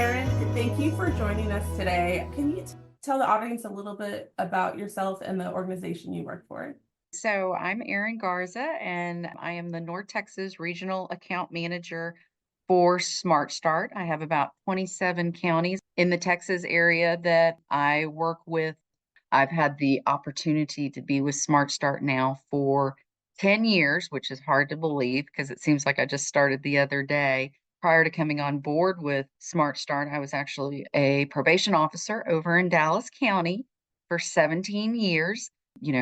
Erin, thank you for joining us today. Can you tell the audience a little bit about yourself and the organization you work for? So I'm Erin Garza, and I am the North Texas Regional Account Manager for SmartStart. I have about 27 counties in the Texas area that I work with. I've had the opportunity to be with SmartStart now for 10 years, which is hard to believe because it seems like I just started the other day. Prior to coming on board with SmartStart, I was actually a probation officer over in Dallas County for 17 years.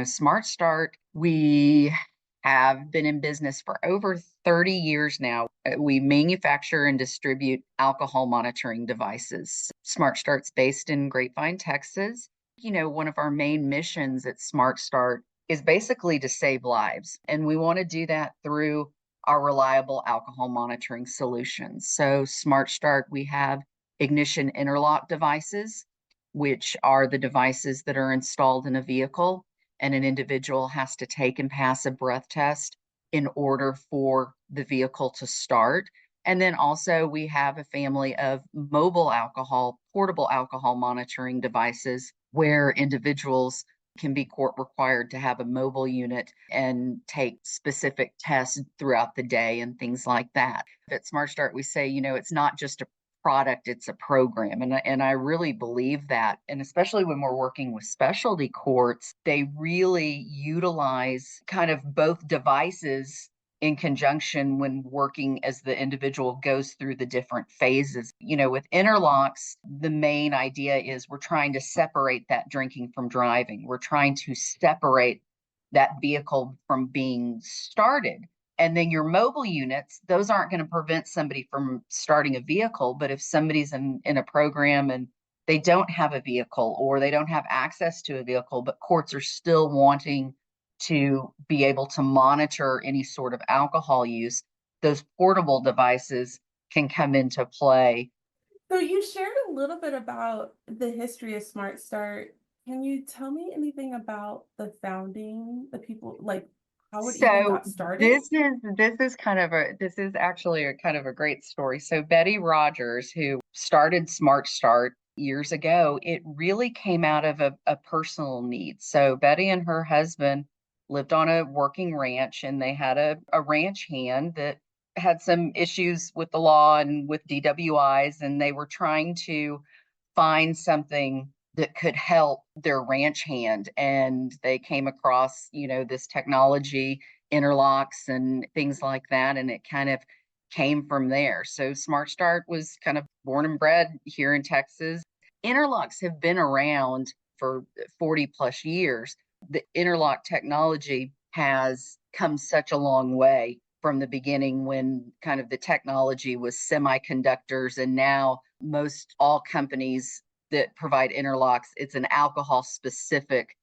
Smart Start, we have been in business for over 30 years now. We manufacture and distribute alcohol monitoring devices. Smart Start's based in Grapevine, Texas. One of our main missions at Smart Start is basically to save lives. And we want to do that through our reliable alcohol monitoring solutions. So, Smart Start, we have ignition interlock devices, which are the devices that are installed in a vehicle, and an individual has to take and pass a breath test in order for the vehicle to start. And then also, we have a family of portable alcohol monitoring devices where individuals can be court required to have a mobile unit and take specific tests throughout the day and things like that. At Smart Start, we say, it's not just a product, it's a program. And I really believe that. And especially when we're working with specialty courts, they really utilize kind of both devices in conjunction when working as the individual goes through the different phases. With interlocks, the main idea is we're trying to separate that drinking from driving. We're trying to separate that vehicle from being started. And then your mobile units, those aren't going to prevent somebody from starting a vehicle. But if somebody's in a program and they don't have a vehicle or they don't have access to a vehicle, but courts are still wanting to be able to monitor any sort of alcohol use, those portable devices can come into play. So you shared a little bit about the history of Smart Start. Can you tell me anything about the founding, the people, like how it even So got started? this is actually a kind of a great story. So Betty Rogers, who started Smart Start years ago, it really came out of a personal need. So Betty and her husband lived on a working ranch, and they had a ranch hand that had some issues with the law and with DWIs, and they were trying to find something that could help their ranch hand. And they came across, this technology, interlocks and things like that. And it kind of came from there. So Smart Start was kind of born and bred here in Texas. Interlocks have been around for 40 plus years. The interlock technology has come such a long way from the beginning when kind of the technology was semiconductors, and now most all companies that provide interlocks, it's an alcohol specific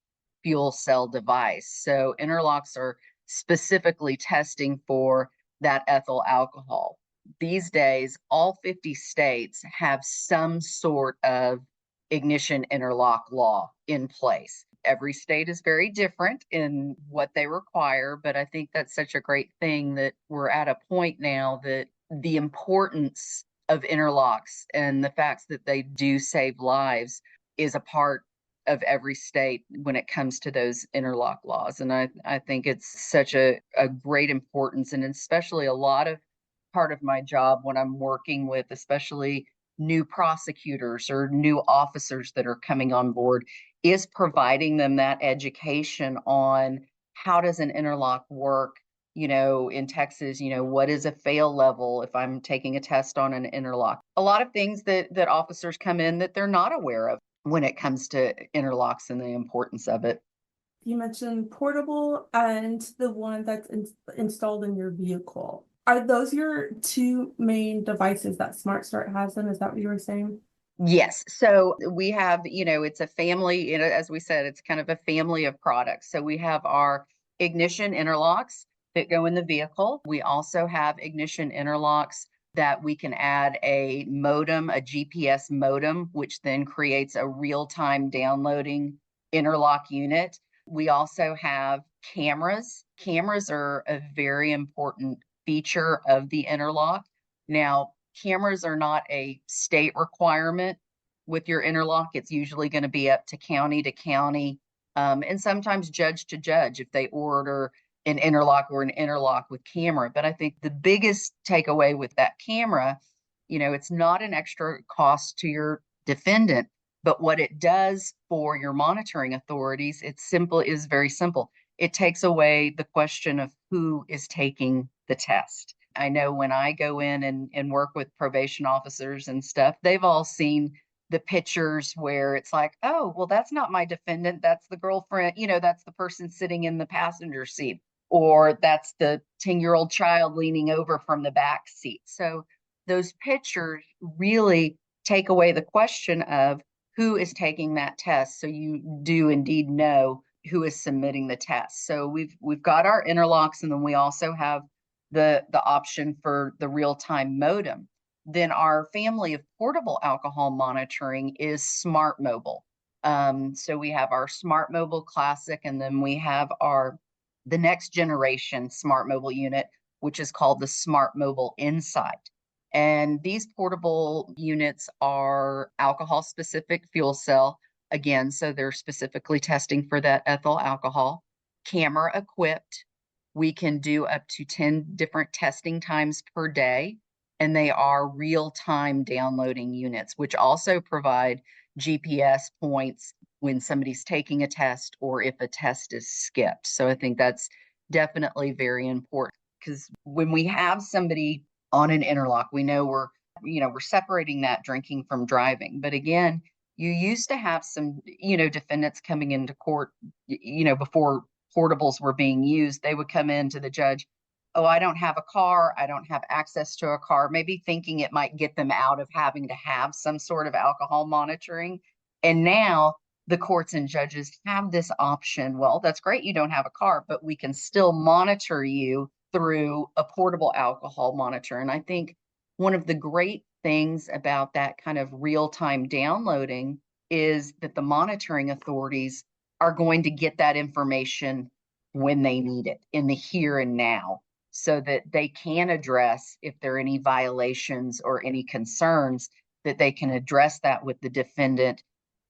fuel cell device. So interlocks are specifically testing for that ethyl alcohol. These days, all 50 states have some sort of ignition interlock law in place. Every state is very different in what they require, but I think that's such a great thing that we're at a point now that the importance of interlocks and the facts that they do save lives is a part of every state when it comes to those interlock laws. And I think it's such a great importance, and especially a lot of part of my job when I'm working with especially new prosecutors or new officers that are coming on board is providing them that education on how does an interlock work. In Texas, what is a fail level if I'm taking a test on an interlock? A lot of things that officers come in that they're not aware of when it comes to interlocks and the importance of it. You mentioned portable and the one that's installed in your vehicle. Are those your two main devices that Smart Start has then? Is that what you were saying? Yes. So we have, it's a family, as we said, it's kind of a family of products. So we have our ignition interlocks that go in the vehicle. We also have ignition interlocks that we can add a modem, a GPS modem, which then creates a real-time downloading interlock unit. We also have cameras. Cameras are a very important feature of the interlock. Now, cameras are not a state requirement with your interlock. It's usually going to be up to county, and sometimes judge to judge if they order an interlock or an interlock with camera. But I think the biggest takeaway with that camera, it's not an extra cost to your defendant, but what it does for your monitoring authorities, is very simple. It takes away the question of who is taking the test. I know when I go in and work with probation officers and stuff, they've all seen the pictures where it's like, oh, well, that's not my defendant. That's the girlfriend, that's the person sitting in the passenger seat, or that's the 10-year-old child leaning over from the back seat. So those pictures really take away the question of who is taking that test. So you do indeed know who is submitting the test. So we've got our interlocks, and then we also have the option for the real-time modem. Then our family of portable alcohol monitoring is Smart Mobile. So we have our Smart Mobile Classic, and then we have the next generation Smart Mobile unit, which is called the Smart Mobile Insight. And these portable units are alcohol specific fuel cell. Again, so they're specifically testing for that ethyl alcohol, camera equipped. We can do up to 10 different testing times per day, and they are real-time downloading units, which also provide GPS points when somebody's taking a test or if a test is skipped. So I think that's definitely very important, because when we have somebody on an interlock, we know we're separating that drinking from driving. But again, you used to have some, defendants coming into court, before portables were being used, they would come in to the judge, oh, I don't have a car, I don't have access to a car, maybe thinking it might get them out of having to have some sort of alcohol monitoring. And now the courts and judges have this option. Well, that's great, you don't have a car, but we can still monitor you through a portable alcohol monitor. And I think one of the great things about that kind of real-time downloading is that the monitoring authorities are going to get that information when they need it, in the here and now, so that they can address if there are any violations or any concerns, that they can address that with the defendant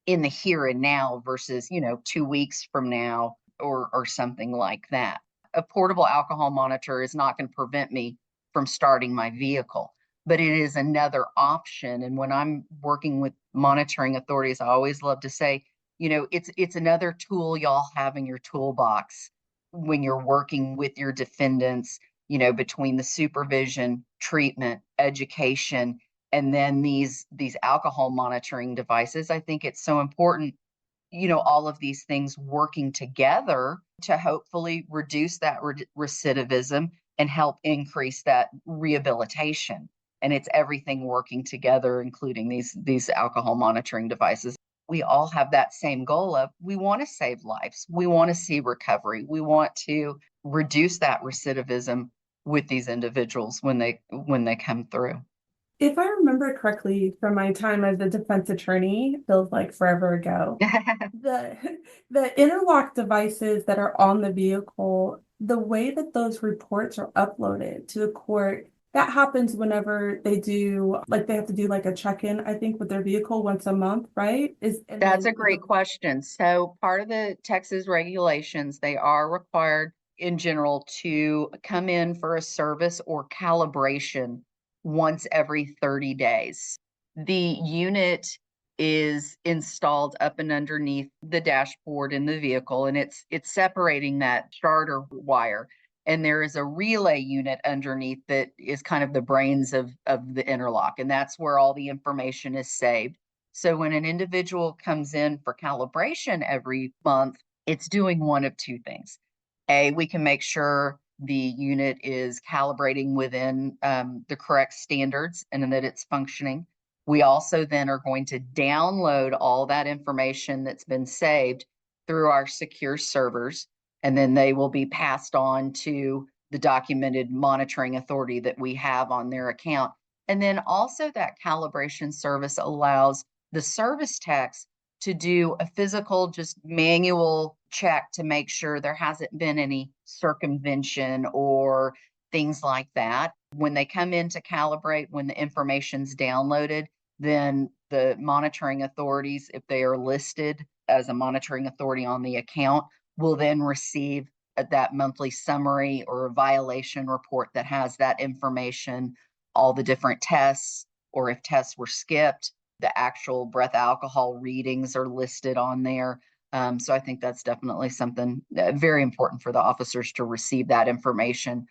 in the here and now versus, 2 weeks from now or something like that. A portable alcohol monitor is not going to prevent me from starting my vehicle, but it is another option. And when I'm working with monitoring authorities, I always love to say, it's another tool y'all have in your toolbox when you're working with your defendants, between the supervision, treatment, education, and then these alcohol monitoring devices. I think it's so important, all of these things working together to hopefully reduce that recidivism and help increase that rehabilitation. And it's everything working together, including these alcohol monitoring devices. We all have that same goal of, we want to save lives. We want to see recovery. We want to reduce that recidivism with these individuals when they come through. If I remember correctly from my time as a defense attorney, feels like forever ago, the the interlock devices that are on the vehicle, the way that those reports are uploaded to the court, that happens whenever they have to do like a check-in, I think, with their vehicle once a month, right? That's a great question. So part of the Texas regulations, they are required in general to come in for a service or calibration once every 30 days. The unit is installed up and underneath the dashboard in the vehicle, and it's separating that starter wire. And there is a relay unit underneath that is kind of the brains of the interlock, and that's where all the information is saved. So when an individual comes in for calibration every month, it's doing one of two things. We can make sure the unit is calibrating within the correct standards and that it's functioning. We also then are going to download all that information that's been saved through our secure servers, and then they will be passed on to the documented monitoring authority that we have on their account. And then also that calibration service allows the service techs to do a physical, just manual check to make sure there hasn't been any circumvention or things like that. When they come in to calibrate, when the information's downloaded, then the monitoring authorities, if they are listed as a monitoring authority on the account, will then receive that monthly summary or a violation report that has that information, all the different tests, or if tests were skipped, the actual breath alcohol readings are listed on there. So I think that's definitely something very important for the officers to receive that information.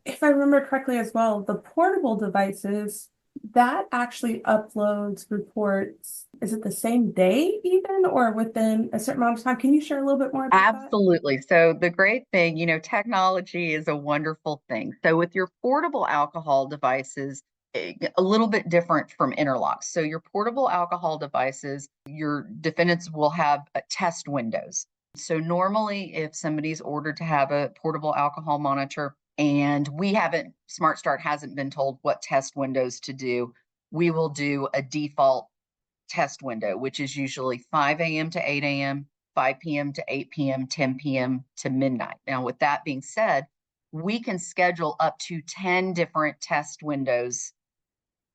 If I remember correctly as well, the portable devices, that actually uploads reports. Is it the same day even or within a certain amount of time? Can you share a little bit more about that? Absolutely. So the great thing, technology is a wonderful thing. So with your portable alcohol devices, a little bit different from interlocks. So your portable alcohol devices, your defendants will have test windows. So normally if somebody's ordered to have a portable alcohol monitor and SmartStart hasn't been told what test windows to do, we will do a default test window, which is usually 5 a.m. to 8 a.m., 5 p.m. to 8 p.m., 10 p.m. to midnight. Now, with that being said, we can schedule up to 10 different test windows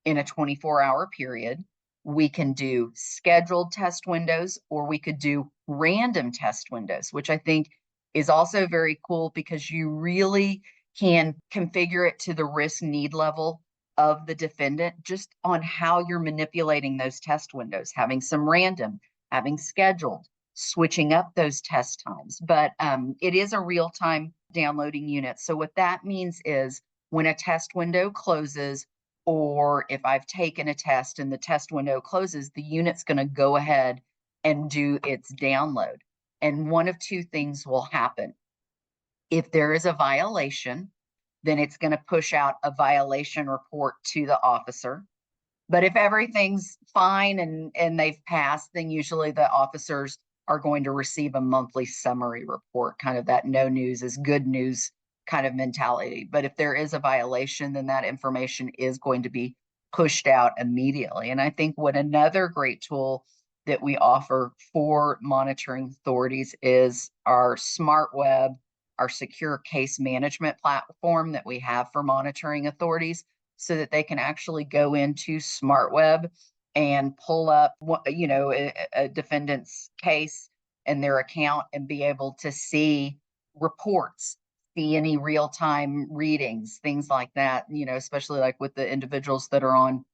in a 24-hour period. We can do scheduled test windows, or we could do random test windows, which I think is also very cool because you really can configure it to the risk need level of the defendant just on how you're manipulating those test windows, having some random, having scheduled, switching up those test times. But it is a real-time downloading unit. So what that means is when a test window closes, or if I've taken a test and the test window closes, the unit's going to go ahead and do its download. And one of two things will happen. If there is a violation, then it's going to push out a violation report to the officer. But if everything's fine and they've passed, then usually the officers are going to receive a monthly summary report, kind of that no news is good news kind of mentality. But if there is a violation, then that information is going to be pushed out immediately. And I think what another great tool that we offer for monitoring authorities is our smart web, our secure case management platform that we have for monitoring authorities, so that they can actually go into SmartWeb and pull up, a defendant's case and their account and be able to see reports, see any real-time readings, things like that, especially like with the individuals that are on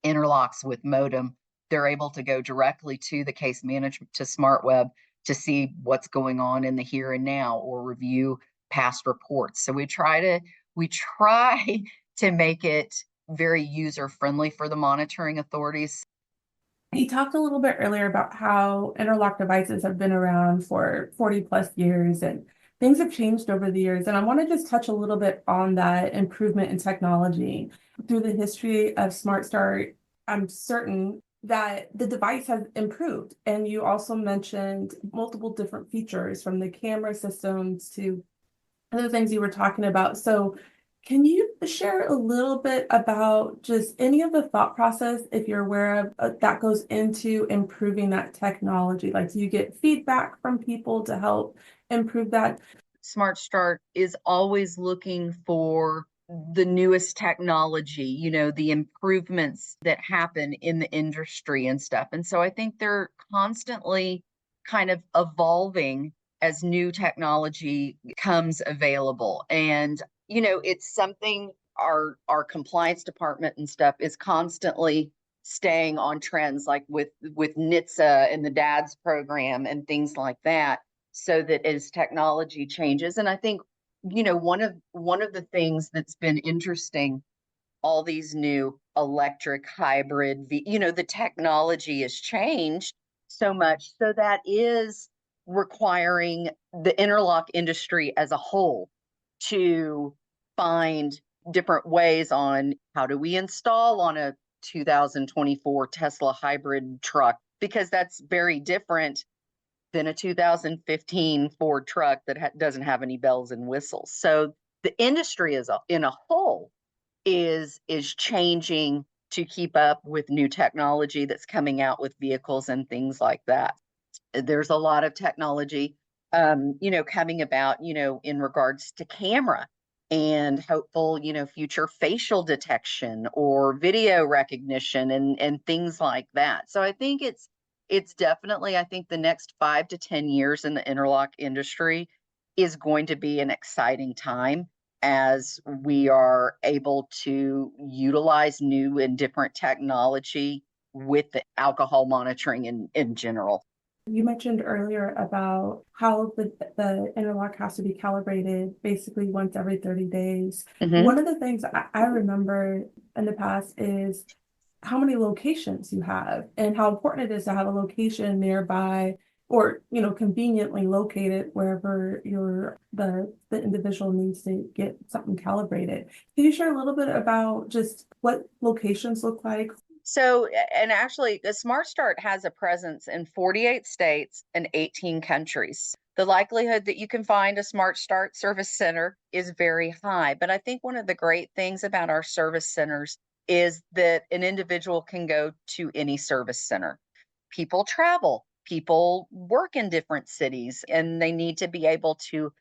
interlocks with modem, they're able to go directly to the case management, to SmartWeb, to see what's going on in the here and now or review past reports. So we try to make it very user friendly for the monitoring authorities. You talked a little bit earlier about how interlock devices have been around for 40 plus years and things have changed over the years. And I want to just touch a little bit on that improvement in technology. Through the history of SmartStart, I'm certain that the device has improved. And you also mentioned multiple different features from the camera systems to other things you were talking about. So can you share a little bit about just any of the thought process, if you're aware of, that goes into improving that technology? Like, do you get feedback from people to help improve that? SmartStart is always looking for the newest technology, the improvements that happen in the industry and stuff. And so I think they're constantly kind of evolving as new technology comes available. And it's something our compliance department and stuff is constantly staying on trends, like with NHTSA and the DADS program and things like that, so that as technology changes. And I think one of the things that's been interesting, all these new electric hybrid, the technology has changed so much, so that is requiring the interlock industry as a whole to find different ways on how do we install on a 2024 Tesla hybrid truck, because that's very different than a 2015 Ford truck that doesn't have any bells and whistles. So the industry in a whole is changing to keep up with new technology that's coming out with vehicles and things like that. There's a lot of technology, coming about, in regards to camera and hopeful, future facial detection or video recognition and things like that. So I think it's definitely, I think the next 5 to 10 years in the interlock industry is going to be an exciting time as we are able to utilize new and different technology with the alcohol monitoring in general. You mentioned earlier about how the interlock has to be calibrated basically once every 30 days. Mm-hmm. One of the things I remember in the past is how many locations you have and how important it is to have a location nearby or conveniently located wherever the individual needs to get something calibrated. Can you share a little bit about just what locations look like? So, and actually, the Smart Start has a presence in 48 states and 18 countries. The likelihood that you can find a Smart Start service center is very high. But I think one of the great things about our service centers is that an individual can go to any service center. People travel, people work in different cities, and they need to be able to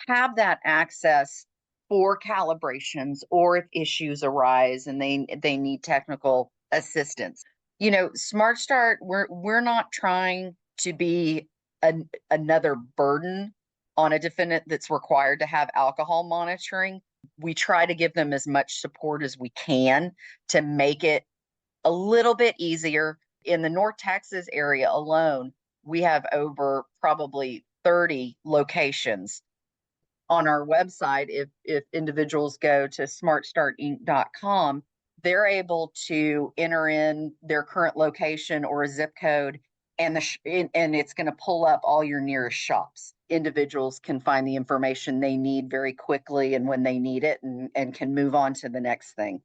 have that access for calibrations or if issues arise and they need technical assistance. Smart Start, we're not trying to be another burden on a defendant that's required to have alcohol monitoring. We try to give them as much support as we can to make it a little bit easier. In the North Texas area alone, we have over probably 30 locations. On our website, if individuals go to smartstartinc.com, they're able to enter in their current location or a zip code, and and it's going to pull up all your nearest shops. Individuals can find the information they need very quickly and when they need it, and can move on to the next thing.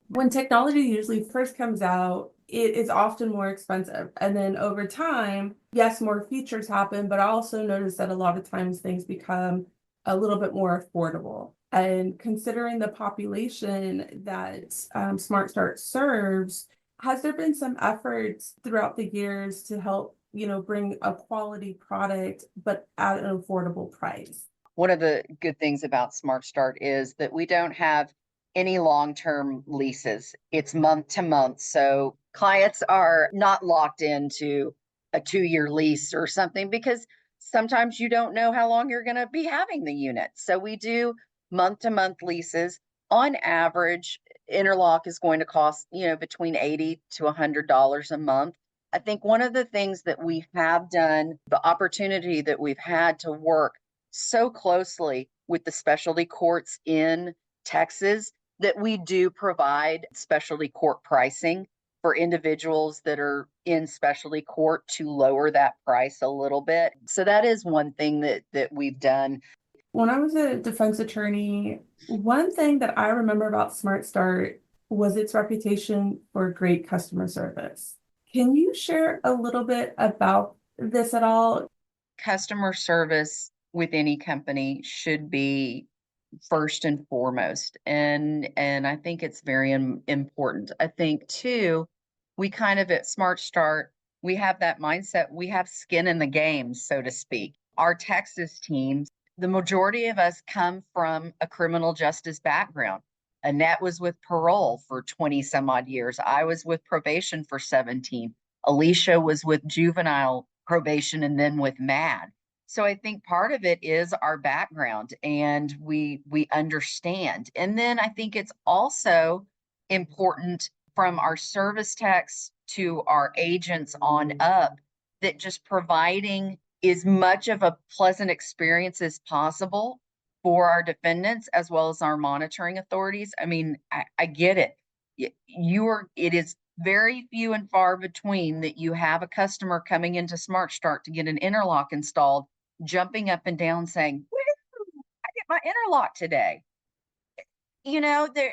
When technology usually first comes out, it is often more expensive. And then over time, yes, more features happen, but I also notice that a lot of times things become a little bit more affordable. And considering the population that Smart Start serves, has there been some efforts throughout the years to help, bring a quality product, but at an affordable price? One of the good things about Smart Start is that we don't have any long-term leases. It's month to month. So clients are not locked into a 2-year lease or something because sometimes you don't know how long you're going to be having the unit. So we do month to month leases. On average, interlock is going to cost, between $80 to $100 a month. I think one of the things that we have done, the opportunity that we've had to work so closely with the specialty courts in Texas, that we do provide specialty court pricing for individuals that are in specialty court to lower that price a little bit. So that is one thing that we've done. When I was a defense attorney, one thing that I remember about Smart Start was its reputation for great customer service. Can you share a little bit about this at all? Customer service with any company should be first and foremost, and I think it's very important. I think too, we kind of at Smart Start, we have that mindset, we have skin in the game, so to speak. Our Texas teams, the majority of us come from a criminal justice background. Annette was with parole for 20 some odd years. I was with probation for 17. Alicia was with juvenile probation and then with MAD. So I think part of it is our background and we understand. And then I think it's also important from our service techs to our agents on up that just providing as much of a pleasant experience as possible for our defendants as well as our monitoring authorities. I mean, I get it. It is very few and far between that you have a customer coming into Smart Start to get an interlock installed, jumping up and down saying, "Woo, I get my interlock today."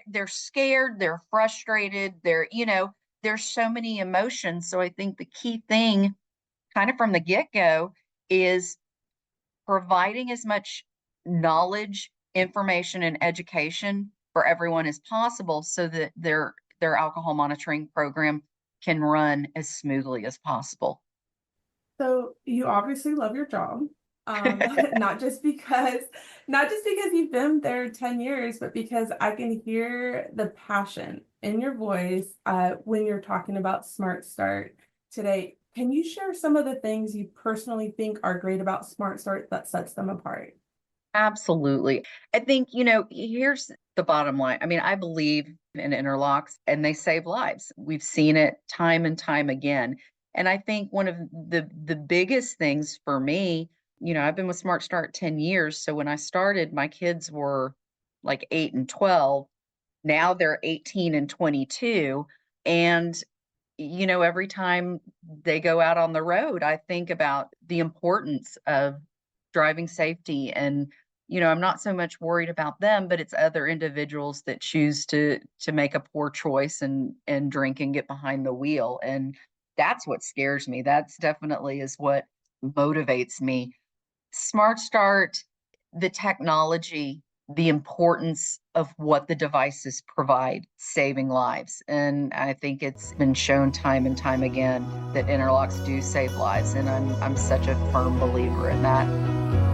They're scared, they're frustrated, there's so many emotions. So I think the key thing kind of from the get-go is providing as much knowledge, information, and education for everyone as possible so that their alcohol monitoring program can run as smoothly as possible. So you obviously love your job. Not just because, not just because you've been there 10 years, but because I can hear the passion in your voice when you're talking about Smart Start today. Can you share some of the things you personally think are great about Smart Start that sets them apart? Absolutely. I think, here's the bottom line. I mean, I believe in interlocks and they save lives. We've seen it time and time again. And I think one of the biggest things for me, I've been with Smart Start 10 years. So when I started, my kids were like 8 and 12. Now they're 18 and 22. And every time they go out on the road, I think about the importance of driving safety. And, I'm not so much worried about them, but it's other individuals that choose to make a poor choice and drink and get behind the wheel. And that's what scares me. That's definitely is what motivates me. Smart Start, the technology, the importance of what the devices provide, saving lives. And I think it's been shown time and time again that interlocks do save lives. And I'm such a firm believer in that.